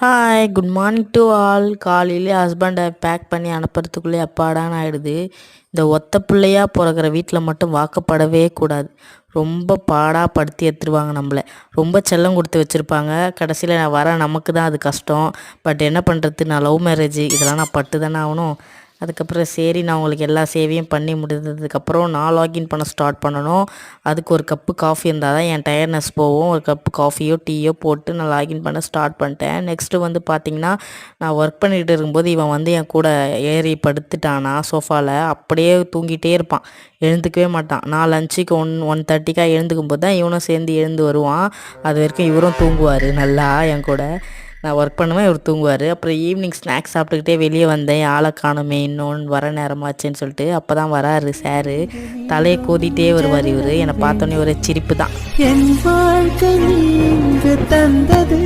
Hi good morning to all. காலையிலே ஹஸ்பண்டை back பண்ணி அனுப்புறதுக்குள்ளே அப்பாடான்னு ஆகிடுது. இந்த ஒத்த பிள்ளையாக பிறகுற வீட்டில் மட்டும் வாக்கப்படவே கூடாது. ரொம்ப பாடாக படுத்தி எடுத்துருவாங்க நம்மளை. ரொம்ப செல்லம் கொடுத்து வச்சுருப்பாங்க. கடைசியில் வர நமக்கு தான் அது கஷ்டம். பட் என்ன பண்ணுறது, நான் லவ் மேரேஜ் இதெல்லாம் நான் பட்டு தானே ஆகணும். அதுக்கப்புறம் சரி, நான் உங்களுக்கு எல்லா சேவையும் பண்ணி முடிஞ்சதுக்கப்புறம் நான் லாகின் பண்ண ஸ்டார்ட் பண்ணணும். அதுக்கு ஒரு கப்பு காஃபி இருந்தால் தான் என் டயர்னஸ் போகும். ஒரு கப்பு காஃபியோ டீயோ போட்டு நான் லாகின் பண்ண ஸ்டார்ட் பண்ணிட்டேன். நெக்ஸ்ட்டு வந்து பார்த்திங்கன்னா, நான் ஒர்க் பண்ணிகிட்டு இருக்கும்போது இவன் வந்து என் கூட ஏறி படுத்துட்டானா சோஃபாவில். அப்படியே தூங்கிட்டே இருப்பான், எழுந்துக்கவே மாட்டான். நான் லஞ்சுக்கு 1:30க்காக எழுந்துக்கும் போது தான் இவனும் சேர்ந்து எழுந்து வருவான். அது வரைக்கும் இவரும் தூங்குவார் நல்லா என் கூட. நான் ஒர்க் பண்ணுவேன், இவர் தூங்குவார். அப்புறம் ஈவினிங் ஸ்நாக்ஸ் சாப்பிட்டுக்கிட்டே வெளியே வந்தேன். ஆளை காணுமே, இன்னொன்று வர நேரமாச்சுன்னு சொல்லிட்டு. அப்போ தான் வராரு சாரு. தலையை கோதிட்டே வருவார் இவர். என்னை பார்த்தோன்னே ஒரு சிரிப்பு தான். என் வாழ்க்கை நீங்க தந்தது